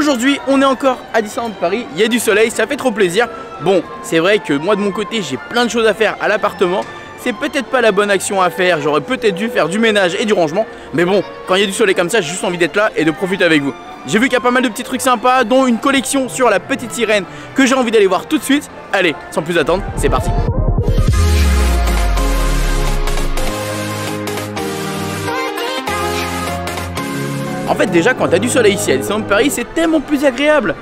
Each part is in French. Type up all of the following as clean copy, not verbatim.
Aujourd'hui, on est encore à Disneyland Paris, il y a du soleil, ça fait trop plaisir. Bon, c'est vrai que moi de mon côté, j'ai plein de choses à faire à l'appartement. C'est peut-être pas la bonne action à faire, j'aurais peut-être dû faire du ménage et du rangement. Mais bon, quand il y a du soleil comme ça, j'ai juste envie d'être là et de profiter avec vous. J'ai vu qu'il y a pas mal de petits trucs sympas, dont une collection sur la petite sirène que j'ai envie d'aller voir tout de suite. Allez, sans plus attendre, c'est parti. En fait, déjà, quand tu as du soleil ici à Disneyland Paris, c'est tellement plus agréable.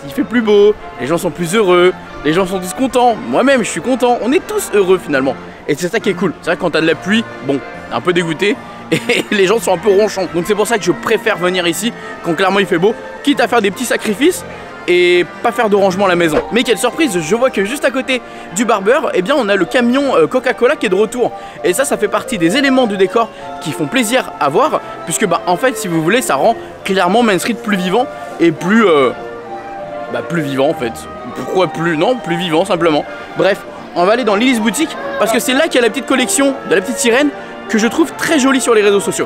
Il fait plus beau, les gens sont plus heureux, les gens sont tous contents. Moi-même, je suis content. On est tous heureux finalement. Et c'est ça qui est cool. C'est vrai que quand tu as de la pluie, bon, t'es un peu dégoûté et les gens sont un peu ronchants. Donc c'est pour ça que je préfère venir ici quand clairement il fait beau, quitte à faire des petits sacrifices et pas faire de rangement à la maison. Mais quelle surprise, je vois que juste à côté du barbeur, eh bien on a le camion Coca-Cola qui est de retour. Et ça fait partie des éléments du décor qui font plaisir à voir, puisque en fait, si vous voulez, ça rend clairement Main Street plus vivant et plus plus vivant en fait. Pourquoi plus? Non, plus vivant simplement. Bref, on va aller dans Lily's Boutique parce que c'est là qu'il y a la petite collection de la petite sirène que je trouve très jolie sur les réseaux sociaux.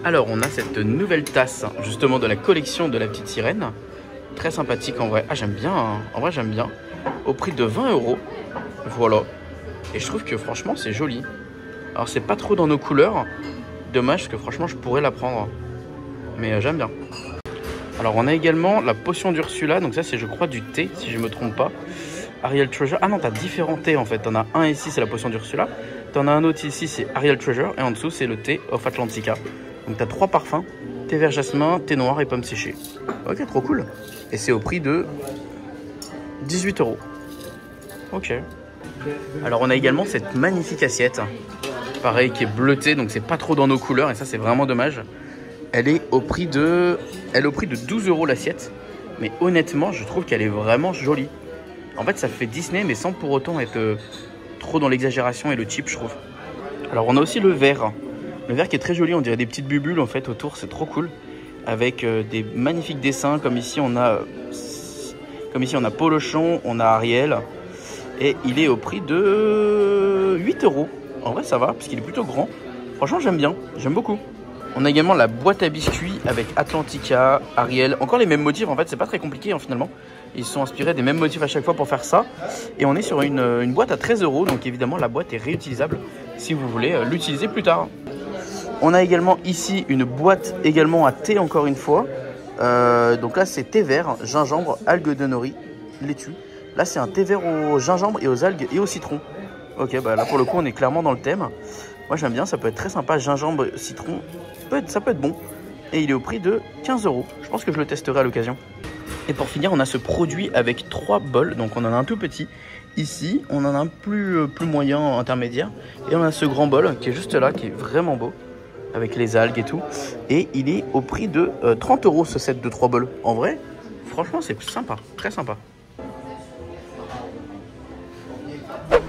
Alors on a cette nouvelle tasse justement de la collection de la petite sirène. Très sympathique en vrai. Ah j'aime bien, hein. En vrai j'aime bien. Au prix de 20 €. Voilà. Et je trouve que franchement c'est joli. Alors c'est pas trop dans nos couleurs. Dommage parce que franchement je pourrais la prendre. Mais j'aime bien. Alors on a également la potion d'Ursula. Donc ça c'est je crois du thé si je me trompe pas. Ariel Treasure. Ah non t'as différents thés en fait. T'en as un ici c'est la potion d'Ursula. T'en as un autre ici c'est Ariel Treasure. Et en dessous c'est le thé of Atlantica. Donc tu as 3 parfums, thé vert jasmin, thé noir et pomme séchée. Ok, trop cool. Et c'est au prix de 18 €. Ok. Alors on a également cette magnifique assiette. Pareil, qui est bleutée, donc c'est pas trop dans nos couleurs. Et ça c'est vraiment dommage. Elle est au prix de 12 € l'assiette. Mais honnêtement, je trouve qu'elle est vraiment jolie. En fait, ça fait Disney, mais sans pour autant être trop dans l'exagération et le cheap, je trouve. Alors on a aussi le verre. Le verre qui est très joli, on dirait des petites bulles en fait autour, c'est trop cool. Avec des magnifiques dessins, comme ici on a Polochon, on a Ariel. Et il est au prix de 8 €. En vrai ça va, parce qu'il est plutôt grand. Franchement j'aime bien, j'aime beaucoup. On a également la boîte à biscuits avec Atlantica, Ariel. Encore les mêmes motifs en fait, c'est pas très compliqué hein, finalement. Ils se sont inspirés des mêmes motifs à chaque fois pour faire ça. Et on est sur une boîte à 13 €, donc évidemment la boîte est réutilisable si vous voulez l'utiliser plus tard. On a également ici une boîte également à thé encore une fois. Donc là c'est thé vert, gingembre, algues de nori, laitue. Là c'est un thé vert au gingembre et aux algues et au citron. Ok, bah là pour le coup on est clairement dans le thème. Moi j'aime bien, ça peut être très sympa, gingembre, citron, ça peut être bon. Et il est au prix de 15 €. Je pense que je le testerai à l'occasion. Et pour finir on a ce produit avec 3 bols, donc on en a un tout petit. Ici on en a un plus moyen, intermédiaire. Et on a ce grand bol qui est juste là, qui est vraiment beau. Avec les algues et tout. Et il est au prix de 30 € ce set de 3 bols. En vrai, franchement, c'est sympa. Très sympa.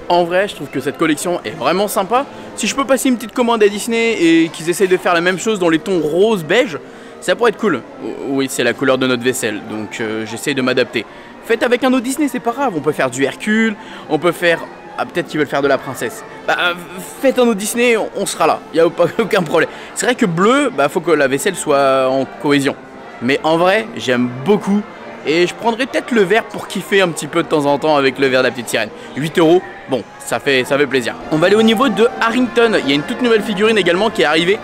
En vrai, je trouve que cette collection est vraiment sympa. Si je peux passer une petite commande à Disney et qu'ils essayent de faire la même chose dans les tons rose beige, ça pourrait être cool. Oui, c'est la couleur de notre vaisselle. Donc j'essaye de m'adapter. Faites avec un autre Disney, c'est pas grave. On peut faire du Hercule. On peut faire... Ah, peut-être qu'ils veulent faire de la princesse. Faites un autre Disney, on sera là. Il n'y a aucun problème. C'est vrai que bleu, faut que la vaisselle soit en cohésion. Mais en vrai, j'aime beaucoup. Et je prendrai peut-être le vert pour kiffer un petit peu de temps en temps avec le vert de la petite sirène. 8 €, bon, ça fait plaisir. On va aller au niveau de Harrington. Il y a une toute nouvelle figurine également qui est arrivée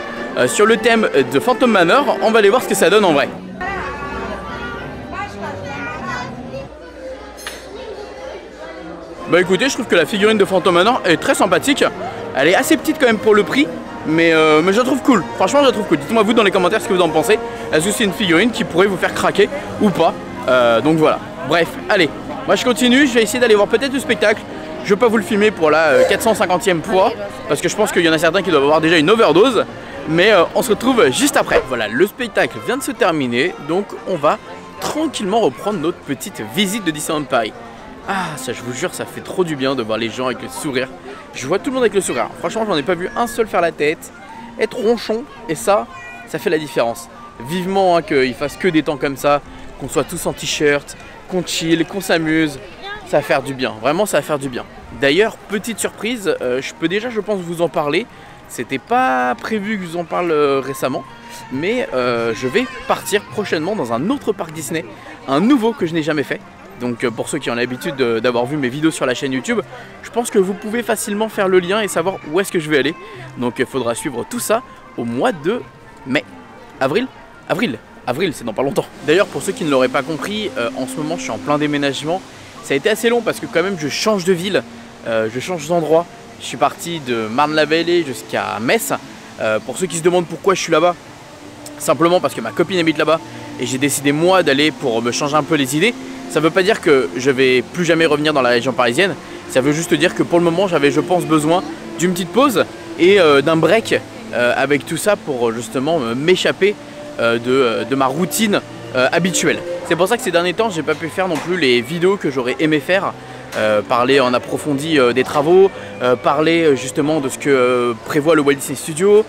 sur le thème de Phantom Manor. On va aller voir ce que ça donne en vrai. Bah écoutez, je trouve que la figurine de Phantom Manor est très sympathique. Elle est assez petite quand même pour le prix, mais je la trouve cool. Franchement, je la trouve cool. Dites-moi vous dans les commentaires ce que vous en pensez. Est-ce que c'est une figurine qui pourrait vous faire craquer ou pas? Donc voilà. Bref, allez. Moi je continue, je vais essayer d'aller voir peut-être le spectacle. Je vais pas vous le filmer pour la 450e fois, parce que je pense qu'il y en a certains qui doivent avoir déjà une overdose. Mais on se retrouve juste après. Voilà, le spectacle vient de se terminer, donc on va tranquillement reprendre notre petite visite de Disneyland Paris. Ah, ça je vous jure, ça fait trop du bien de voir les gens avec le sourire. Je vois tout le monde avec le sourire. Franchement, j'en ai pas vu un seul faire la tête, être ronchon, et ça fait la différence. Vivement hein, qu'il fasse que des temps comme ça, qu'on soit tous en t-shirt, qu'on chill, qu'on s'amuse. Ça va faire du bien, vraiment ça va faire du bien. D'ailleurs, petite surprise, je peux déjà je pense vous en parler. C'était pas prévu que je vous en parle récemment, mais je vais partir prochainement dans un autre parc Disney, un nouveau que je n'ai jamais fait. Donc pour ceux qui ont l'habitude d'avoir vu mes vidéos sur la chaîne YouTube, je pense que vous pouvez facilement faire le lien et savoir où est-ce que je vais aller. Donc il faudra suivre tout ça au mois de mai. Avril, c'est dans pas longtemps. D'ailleurs pour ceux qui ne l'auraient pas compris, en ce moment je suis en plein déménagement. Ça a été assez long parce que quand même je change de ville, je change d'endroit. Je suis parti de Marne-la-Vallée jusqu'à Metz. Pour ceux qui se demandent pourquoi je suis là-bas, simplement parce que ma copine habite là-bas et j'ai décidé moi d'aller pour me changer un peu les idées. Ça ne veut pas dire que je vais plus jamais revenir dans la région parisienne. Ça veut juste dire que pour le moment j'avais, je pense, besoin d'une petite pause et d'un break avec tout ça pour justement m'échapper de ma routine habituelle. C'est pour ça que ces derniers temps j'ai pas pu faire non plus les vidéos que j'aurais aimé faire. Parler en approfondi des travaux, parler justement de ce que prévoit le Walt Disney Studio,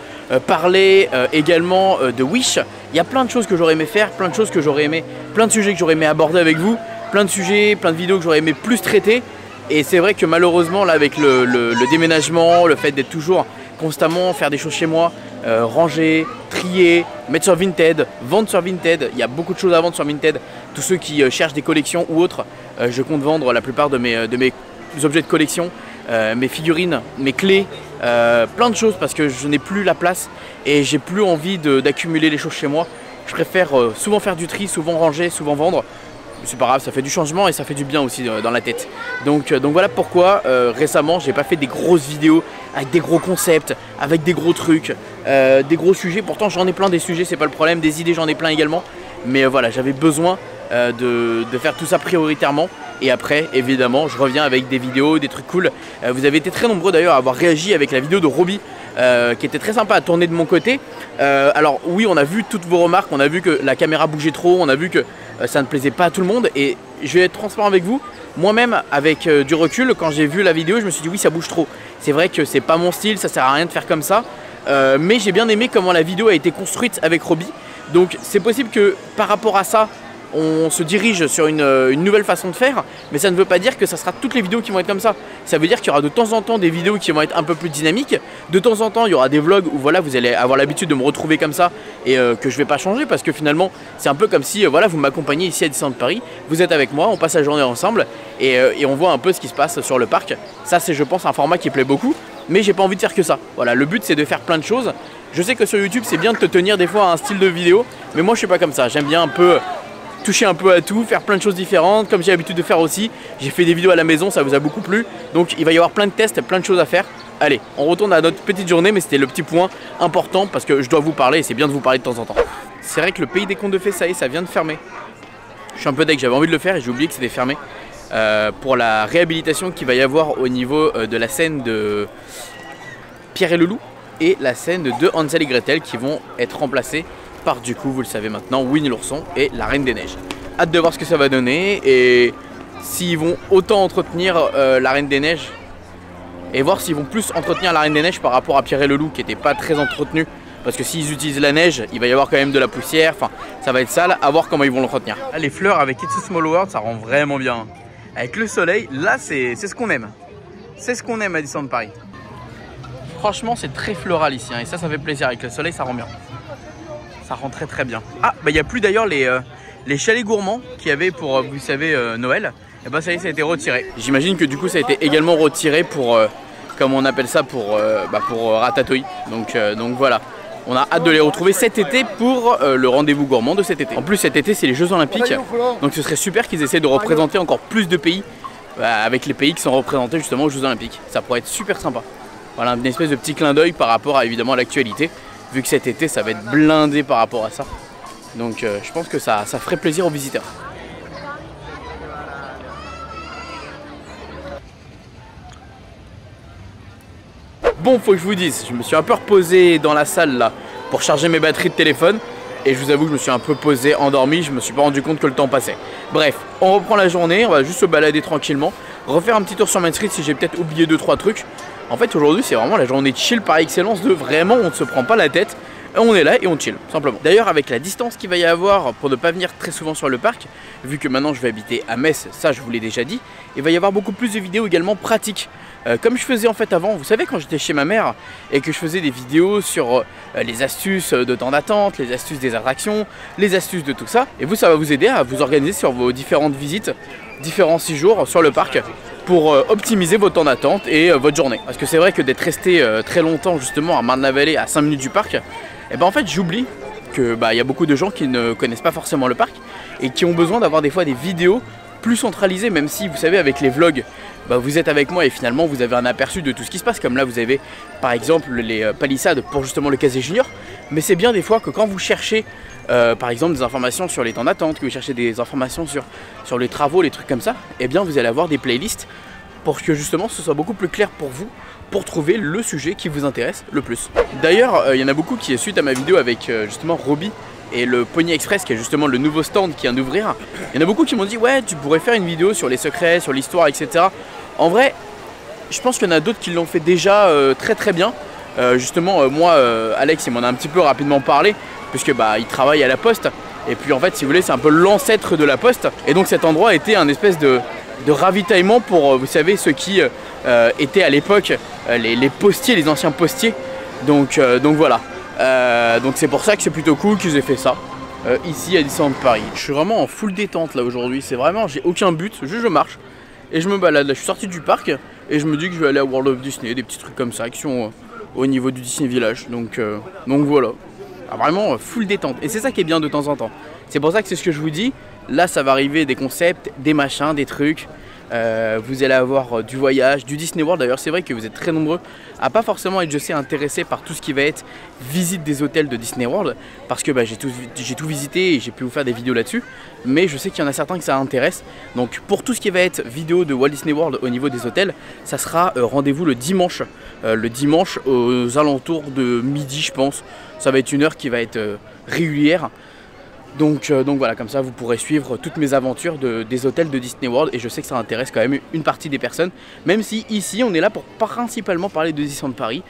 parler également de Wish. Il y a plein de choses que j'aurais aimé faire, plein de choses que j'aurais aimé, plein de sujets que j'aurais aimé aborder avec vous, plein de sujets, plein de vidéos que j'aurais aimé plus traiter. Et c'est vrai que malheureusement là avec le déménagement, le fait d'être toujours constamment faire des choses chez moi, ranger, trier, mettre sur Vinted, vendre sur Vinted, il y a beaucoup de choses à vendre sur Vinted. Tous ceux qui cherchent des collections ou autres, je compte vendre la plupart de mes objets de collection, mes figurines, mes clés, plein de choses parce que je n'ai plus la place et j'ai plus envie d'accumuler les choses chez moi. Je préfère souvent faire du tri, souvent ranger, souvent vendre. C'est pas grave, ça fait du changement et ça fait du bien aussi dans la tête. Donc voilà pourquoi récemment j'ai pas fait des grosses vidéos avec des gros concepts, avec des gros trucs, des gros sujets. Pourtant j'en ai plein des sujets, c'est pas le problème, des idées j'en ai plein également. Mais voilà, j'avais besoin de faire tout ça prioritairement. Et après évidemment je reviens avec des vidéos, des trucs cool. Vous avez été très nombreux d'ailleurs à avoir réagi avec la vidéo de Roby qui était très sympa à tourner de mon côté. Alors oui, on a vu toutes vos remarques, on a vu que la caméra bougeait trop, on a vu que ça ne plaisait pas à tout le monde. Et je vais être transparent avec vous, moi-même avec du recul, quand j'ai vu la vidéo je me suis dit oui, ça bouge trop. C'est vrai que c'est pas mon style, ça sert à rien de faire comme ça, mais j'ai bien aimé comment la vidéo a été construite avec Roby. Donc c'est possible que par rapport à ça on se dirige sur une nouvelle façon de faire, mais ça ne veut pas dire que ça sera toutes les vidéos qui vont être comme ça. Ça veut dire qu'il y aura de temps en temps des vidéos qui vont être un peu plus dynamiques. De temps en temps il y aura des vlogs où voilà, vous allez avoir l'habitude de me retrouver comme ça et que je vais pas changer parce que finalement c'est un peu comme si voilà, vous m'accompagnez ici à Disneyland Paris, vous êtes avec moi, on passe la journée ensemble et on voit un peu ce qui se passe sur le parc. Ça c'est, je pense, un format qui plaît beaucoup, mais j'ai pas envie de faire que ça. Voilà, le but c'est de faire plein de choses. Je sais que sur YouTube c'est bien de te tenir des fois à un style de vidéo, mais moi je suis pas comme ça. J'aime bien un peu toucher un peu à tout, faire plein de choses différentes comme j'ai l'habitude de faire aussi. J'ai fait des vidéos à la maison, ça vous a beaucoup plu. Donc il va y avoir plein de tests, plein de choses à faire. Allez, on retourne à notre petite journée, mais c'était le petit point important parce que je dois vous parler et c'est bien de vous parler de temps en temps. C'est vrai que le pays des contes de fées, ça y est, ça vient de fermer. Je suis un peu deg, j'avais envie de le faire et j'ai oublié que c'était fermé. Pour la réhabilitation qu'il va y avoir au niveau de la scène de Pierre et le Loup et la scène de Hansel et Gretel qui vont être remplacées par, du coup, vous le savez maintenant, Winnie l'ourson et la Reine des Neiges. Hâte de voir ce que ça va donner et s'ils vont autant entretenir la Reine des Neiges et voir s'ils vont plus entretenir la Reine des Neiges par rapport à Pierre et le Loup qui n'était pas très entretenu, parce que s'ils utilisent la neige, il va y avoir quand même de la poussière, enfin ça va être sale, à voir comment ils vont l'entretenir. Les fleurs avec It's a Small World, ça rend vraiment bien. Avec le soleil, là c'est ce qu'on aime. C'est ce qu'on aime à Disneyland Paris. Franchement c'est très floral ici hein, et ça fait plaisir, avec le soleil ça rend bien. Ça rend très très bien. Ah bah il n'y a plus d'ailleurs les chalets gourmands qu'il y avait pour, vous savez, Noël. Et bah ça y est, ça a été retiré. J'imagine que du coup ça a été également retiré pour, comme on appelle ça, pour Ratatouille. Donc voilà. On a hâte de les retrouver cet été pour le rendez-vous gourmand de cet été. En plus cet été c'est les Jeux Olympiques. Donc ce serait super qu'ils essaient de représenter encore plus de pays avec les pays qui sont représentés justement aux Jeux Olympiques. Ça pourrait être super sympa. Voilà, une espèce de petit clin d'œil par rapport à évidemment à l'actualité. Vu que cet été ça va être blindé par rapport à ça. Donc je pense que ça ferait plaisir aux visiteurs. Bon, faut que je vous dise, je me suis un peu reposé dans la salle là pour charger mes batteries de téléphone. Et je vous avoue que je me suis un peu posé, endormi, je me suis pas rendu compte que le temps passait. Bref, on reprend la journée, on va juste se balader tranquillement. Refaire un petit tour sur Main Street si j'ai peut-être oublié 2-3 trucs. En fait aujourd'hui c'est vraiment la journée chill par excellence, de vraiment on ne se prend pas la tête. on est là et on chill, simplement. D'ailleurs, avec la distance qu'il va y avoir pour ne pas venir très souvent sur le parc, vu que maintenant je vais habiter à Metz, ça je vous l'ai déjà dit, il va y avoir beaucoup plus de vidéos également pratiques. Comme je faisais en fait avant, vous savez, quand j'étais chez ma mère et que je faisais des vidéos sur les astuces de temps d'attente, les astuces des attractions, les astuces de tout ça, et vous, ça va vous aider à vous organiser sur vos différentes visites, différents séjours sur le parc pour optimiser votre temps d'attente et votre journée. Parce que c'est vrai que d'être resté très longtemps justement à Marne-la-Vallée, à 5 minutes du parc, et ben en fait j'oublie que y a beaucoup de gens qui ne connaissent pas forcément le parc et qui ont besoin d'avoir des fois des vidéos plus centralisées, même si vous savez avec les vlogs, vous êtes avec moi et finalement vous avez un aperçu de tout ce qui se passe. Comme là vous avez par exemple les palissades pour justement le casier junior, mais c'est bien des fois que quand vous cherchez par exemple des informations sur les temps d'attente, que vous cherchez des informations sur les travaux, les trucs comme ça, et bien vous allez avoir des playlists pour que justement ce soit beaucoup plus clair pour vous, pour trouver le sujet qui vous intéresse le plus. D'ailleurs, il y en a beaucoup qui, suite à ma vidéo avec justement Roby et le Pony Express, qui est justement le nouveau stand qui vient d'ouvrir, il y en a beaucoup qui m'ont dit ouais, tu pourrais faire une vidéo sur les secrets, sur l'histoire, etc. En vrai, je pense qu'il y en a d'autres qui l'ont fait déjà très bien. Justement, moi, Alex, il m'en a un petit peu rapidement parlé, puisque il travaille à la Poste. Et puis en fait, si vous voulez, c'est un peu l'ancêtre de la Poste. Et donc cet endroit était un espèce de ravitaillement pour, vous savez, ceux qui étaient à l'époque les postiers, les anciens postiers. Donc voilà. Donc c'est pour ça que c'est plutôt cool qu'ils aient fait ça ici à Disneyland Paris. Je suis vraiment en full détente là aujourd'hui. C'est vraiment, j'ai aucun but, juste je marche et je me balade. Là, je suis sorti du parc et je me dis que je vais aller à World of Disney, des petits trucs comme ça qui sont au niveau du Disney Village. Donc voilà. Vraiment full détente. Et c'est ça qui est bien de temps en temps. C'est pour ça que c'est ce que je vous dis. Là, ça va arriver des concepts, des machins, des trucs. Vous allez avoir du voyage, du Disney World. D'ailleurs, c'est vrai que vous êtes très nombreux à pas forcément être, je sais, intéressés par tout ce qui va être visite des hôtels de Disney World, parce que j'ai tout visité et j'ai pu vous faire des vidéos là-dessus. Mais je sais qu'il y en a certains que ça intéresse. Donc pour tout ce qui va être vidéo de Walt Disney World au niveau des hôtels, ça sera rendez-vous le dimanche. Le dimanche aux alentours de midi, je pense. Ça va être une heure qui va être régulière. Donc voilà, comme ça vous pourrez suivre toutes mes aventures des hôtels de Disney World. Et je sais que ça intéresse quand même une partie des personnes, même si ici on est là pour principalement parler de Disneyland Paris.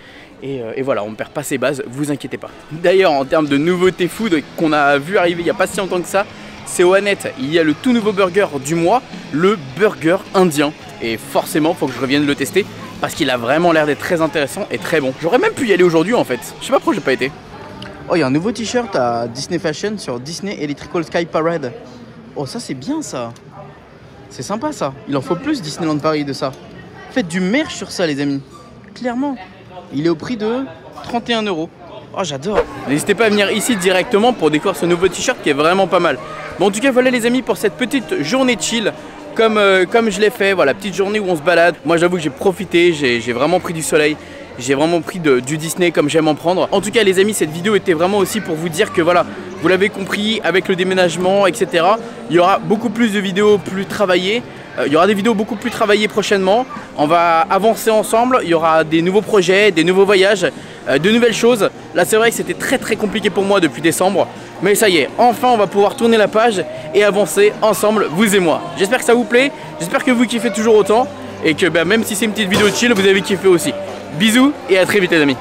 Et voilà, on ne perd pas ses bases, vous inquiétez pas. D'ailleurs, en termes de nouveautés food qu'on a vu arriver il n'y a pas si longtemps que ça, c'est au Annette, il y a le tout nouveau burger du mois, le burger indien. Et forcément, il faut que je revienne le tester parce qu'il a vraiment l'air d'être très intéressant et très bon. J'aurais même pu y aller aujourd'hui en fait, je sais pas pourquoi j'ai pas été. Oh, il y a un nouveau t-shirt à Disney Fashion sur Disney Electrical Sky Parade. Oh, ça c'est bien ça. C'est sympa ça. Il en faut plus Disneyland Paris de ça. Faites du merch sur ça les amis. Clairement. Il est au prix de 31 €. Oh, j'adore. N'hésitez pas à venir ici directement pour découvrir ce nouveau t-shirt qui est vraiment pas mal. Bon, en tout cas, voilà les amis pour cette petite journée chill. Comme je l'ai fait, voilà, petite journée où on se balade. Moi j'avoue que j'ai profité, j'ai vraiment pris du soleil. J'ai vraiment pris du Disney comme j'aime en prendre. En tout cas les amis, cette vidéo était vraiment aussi pour vous dire que voilà, vous l'avez compris, avec le déménagement, etc. Il y aura beaucoup plus de vidéos plus travaillées. Il y aura des vidéos beaucoup plus travaillées prochainement. On va avancer ensemble. Il y aura des nouveaux projets, des nouveaux voyages, de nouvelles choses. Là c'est vrai que c'était très compliqué pour moi depuis décembre. Mais ça y est, enfin on va pouvoir tourner la page et avancer ensemble, vous et moi. J'espère que ça vous plaît. J'espère que vous kiffez toujours autant. Et que même si c'est une petite vidéo chill, vous avez kiffé aussi. Bisous et à très vite les amis.